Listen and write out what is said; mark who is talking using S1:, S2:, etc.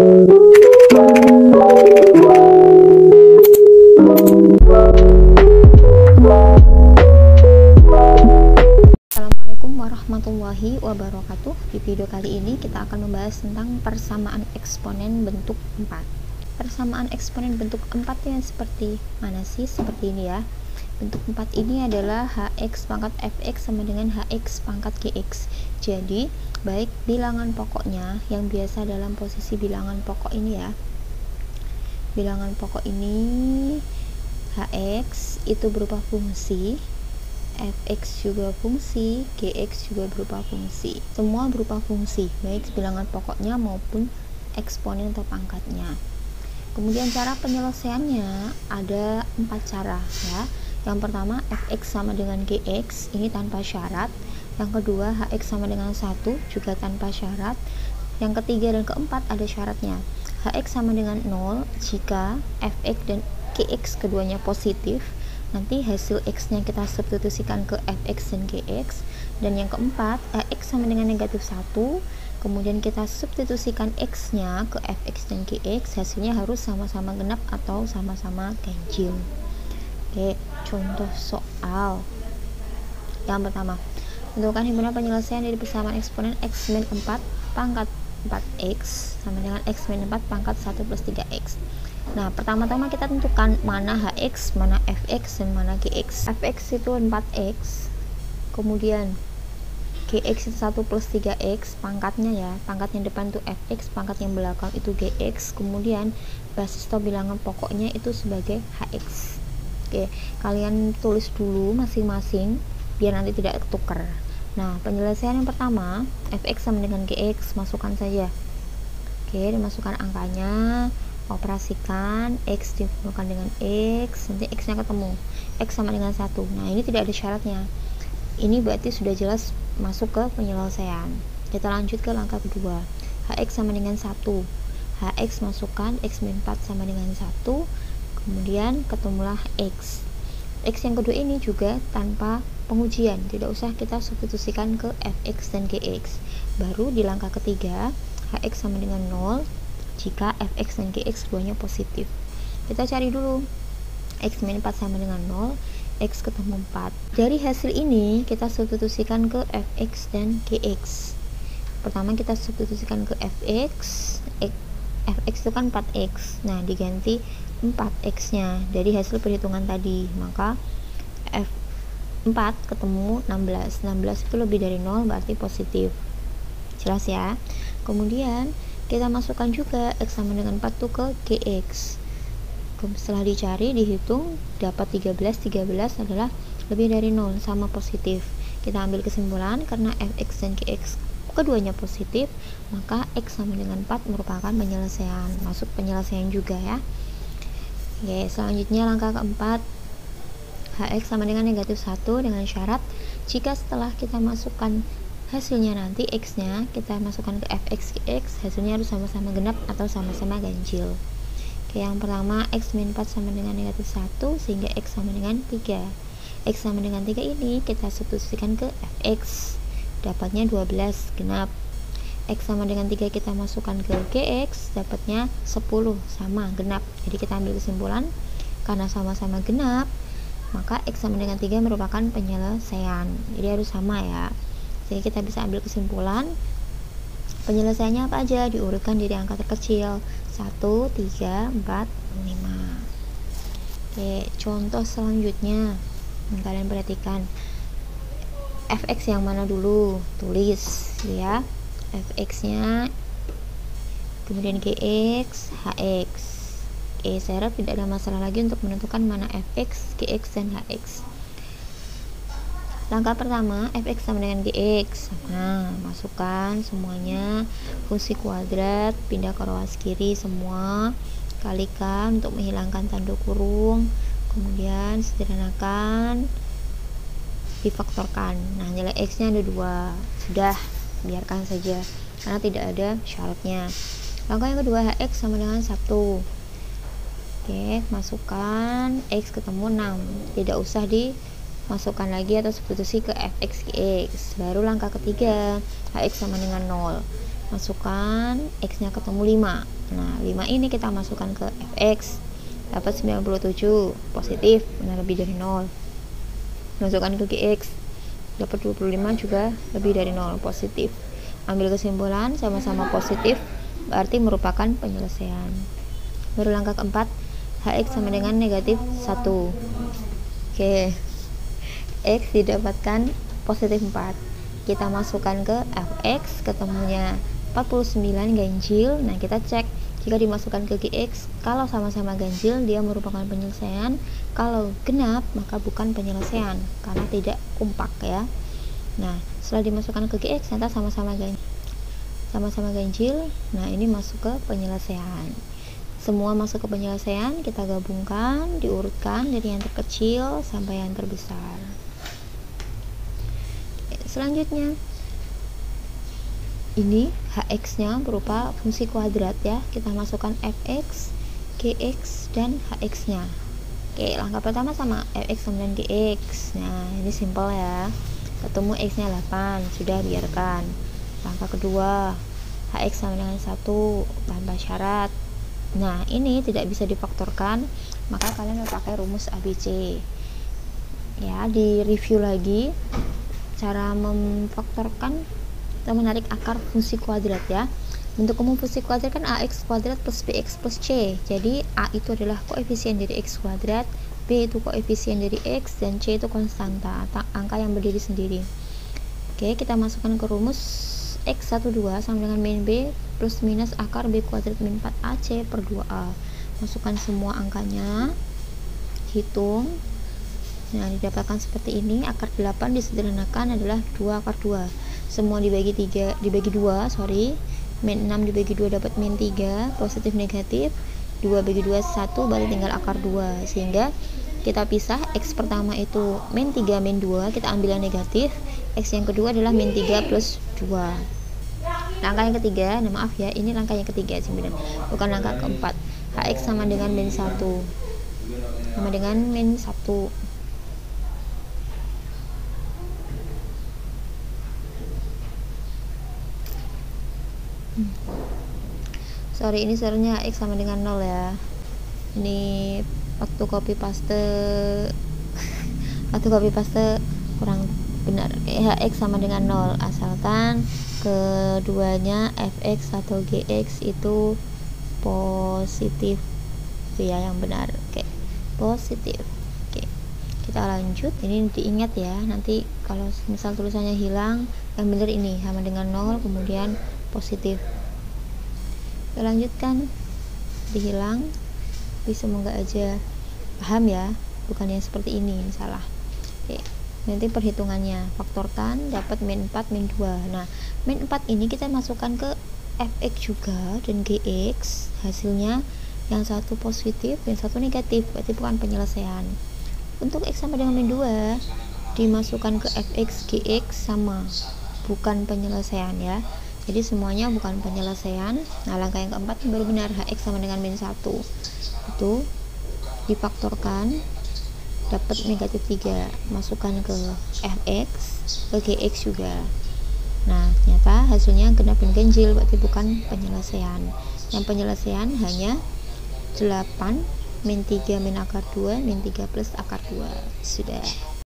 S1: Assalamualaikum warahmatullahi wabarakatuh. Di video kali ini kita akan membahas tentang persamaan eksponen bentuk 4. Persamaan eksponen bentuk 4 yang seperti mana sih? Seperti ini ya. Bentuk 4 ini adalah hx pangkat fx sama dengan hx pangkat gx. Jadi, baik bilangan pokoknya yang biasa dalam posisi bilangan pokok ini ya. Bilangan pokok ini hx itu berupa fungsi, fx juga fungsi, gx juga berupa fungsi. Semua berupa fungsi, baik bilangan pokoknya maupun eksponen atau pangkatnya. Kemudian cara penyelesaiannya ada 4 cara ya. Yang pertama, fx sama dengan gx, ini tanpa syarat. Yang kedua, hx sama dengan 1, juga tanpa syarat. Yang ketiga dan keempat ada syaratnya. Hx sama dengan 0 jika fx dan gx keduanya positif. Nanti hasil x-nya kita substitusikan ke fx dan gx. Dan yang keempat, hx sama dengan negatif 1, kemudian kita substitusikan x-nya ke fx dan gx, hasilnya harus sama-sama genap atau sama-sama ganjil. Oke, contoh soal yang pertama, tentukan himpunan penyelesaian dari persamaan eksponen x min 4 pangkat 4x sama dengan x min 4 pangkat 1 plus 3x. Nah, pertama-tama kita tentukan mana hx, mana fx, dan mana gx. Fx itu 4x, kemudian gx itu 1 plus 3x, pangkatnya ya, pangkat yang depan itu fx, pangkat yang belakang itu gx, kemudian basis atau bilangan pokoknya itu sebagai hx. Oke, kalian tulis dulu masing-masing biar nanti tidak ketukar. Nah, penyelesaian yang pertama, fx sama dengan gx, masukkan saja. Oke, dimasukkan angkanya, operasikan, x dihubungkan dengan x, nanti x nya ketemu, x sama dengan 1. Nah, ini tidak ada syaratnya. Ini berarti sudah jelas masuk ke penyelesaian. Kita lanjut ke langkah kedua, hx sama dengan 1. Hx masukkan, x min 4 sama dengan 1, kemudian ketemulah x. X yang kedua ini juga tanpa pengujian, tidak usah kita substitusikan ke fx dan gx. Baru di langkah ketiga, hx sama dengan 0 jika fx dan gx keduanya positif. Kita cari dulu x min 4 sama dengan 0, x ketemu 4. Dari hasil ini kita substitusikan ke fx dan gx. Pertama kita substitusikan ke fx, fx itu kan 4x, nah diganti 4x nya dari hasil perhitungan tadi, maka f4 ketemu 16. 16 itu lebih dari 0 berarti positif. Jelas ya. Kemudian kita masukkan juga x sama dengan 4 tuh ke gx. Setelah dicari, dihitung, dapat 13. 13 adalah lebih dari 0, sama positif. Kita ambil kesimpulan karena fx dan gx keduanya positif, maka x sama dengan 4 merupakan penyelesaian. Masuk penyelesaian juga ya. Oke, selanjutnya langkah keempat, hx sama dengan negatif 1 dengan syarat jika setelah kita masukkan hasilnya nanti x nya kita masukkan ke fx gx, hasilnya harus sama-sama genap atau sama-sama ganjil. Oke, yang pertama x min 4 sama dengan negatif 1 sehingga x sama dengan 3. X sama dengan 3 ini kita substitusikan ke fx, dapatnya 12 genap. X sama dengan 3 kita masukkan ke gx, dapatnya 10 sama genap. Jadi kita ambil kesimpulan karena sama-sama genap, maka x sama dengan 3 merupakan penyelesaian. Jadi harus sama ya. Jadi kita bisa ambil kesimpulan penyelesaiannya apa aja, diurutkan dari angka terkecil 1, 3, 4, 5. Oke, contoh selanjutnya kalian perhatikan fx yang mana dulu, tulis ya, fx nya, kemudian gx, hx. Oke, saya harap tidak ada masalah lagi untuk menentukan mana fx, gx, dan hx. Langkah pertama, fx sama dengan gx. Nah, masukkan semuanya, fungsi kuadrat, pindah ke ruas kiri semua, kalikan untuk menghilangkan tanda kurung, kemudian sederhanakan, difaktorkan. Nah, nilai x nya ada 2. Sudah, biarkan saja karena tidak ada syaratnya. Langkah yang kedua, hx sama dengan 1. Oke, masukkan x ketemu 6, tidak usah dimasukkan lagi atau substitusi ke fx gx. Baru langkah ketiga, hx sama dengan 0. masukkan X nya ketemu 5. Nah 5 ini kita masukkan ke Fx, dapat 97 positif, benar lebih dari 0. Masukkan ke Gx, dapat 25 juga lebih dari 0 positif. Ambil kesimpulan sama-sama positif, berarti merupakan penyelesaian. Baru langkah keempat, Hx sama dengan negatif 1. Oke, X didapatkan positif 4. Kita masukkan ke Fx, ketemunya 49 ganjil. Nah kita cek, jika dimasukkan ke Gx, kalau sama-sama ganjil dia merupakan penyelesaian, kalau genap maka bukan penyelesaian karena tidak kompak ya. Nah setelah dimasukkan ke Gx ternyata sama-sama ganjil. Nah ini masuk ke penyelesaian. Semua masuk ke penyelesaian, kita gabungkan, diurutkan dari yang terkecil sampai yang terbesar. Selanjutnya ini Hx nya berupa fungsi kuadrat ya, kita masukkan Fx, Gx, dan Hx nya. Oke, langkah pertama sama Fx sama dengan Gx. Nah ini simpel ya, ketemu X nya 8, sudah biarkan. Langkah kedua, Hx sama dengan 1 tanpa syarat. Nah ini tidak bisa difaktorkan, maka kalian pakai rumus ABC ya. Di review lagi cara memfaktorkan atau menarik akar fungsi kuadrat ya. Bentuk umum fungsi kuadrat kan ax kuadrat plus bx plus c. Jadi a itu adalah koefisien dari x kuadrat, b itu koefisien dari x, dan c itu konstanta atau angka yang berdiri sendiri. Oke, kita masukkan ke rumus x12 sama dengan min b plus minus akar b kuadrat min 4ac per 2a. Masukkan semua angkanya, hitung. Nah didapatkan seperti ini. Akar 8 disederhanakan adalah 2 akar 2. Semua dibagi 2, min 6 dibagi 2 dapat min 3, positif negatif, 2 bagi 2 1, berarti tinggal akar 2. Sehingga kita pisah, X pertama itu min 3 min 2, kita ambil yang negatif. X yang kedua adalah min 3 plus 2. Langkah yang ketiga, nah maaf ya, ini langkah yang ketiga sebenarnya, bukan langkah keempat. Hx sama dengan min 1, sama dengan min 1. Sorry, ini sebenarnya X sama dengan 0 ya. Ini waktu copy paste kurang benar. Hx sama dengan 0 asalkan keduanya Fx atau Gx itu positif. Itu ya yang benar. Oke, positif. Oke, kita lanjut. Ini diingat ya, nanti kalau misal tulisannya hilang, yang benar ini sama dengan 0 kemudian positif. Kita lanjutkan, dihilang, tapi semoga aja paham ya, bukan yang seperti ini salah. Oke, nanti perhitungannya faktorkan dapat min 4 min 2. Nah min 4 ini kita masukkan ke Fx juga dan Gx, hasilnya yang satu positif yang satu negatif, berarti bukan penyelesaian. Untuk X sama dengan min 2 dimasukkan ke Fx Gx sama, bukan penyelesaian ya. Jadi semuanya bukan penyelesaian. Nah langkah yang keempat baru benar, Hx sama dengan min 1 itu difaktorkan dapat negatif 3, masukkan ke Fx, ke Gx juga. Nah ternyata hasilnya genap dan ganjil, berarti bukan penyelesaian. Yang penyelesaian hanya 8 min 3 min akar 2 min 3 plus akar 2. Sudah.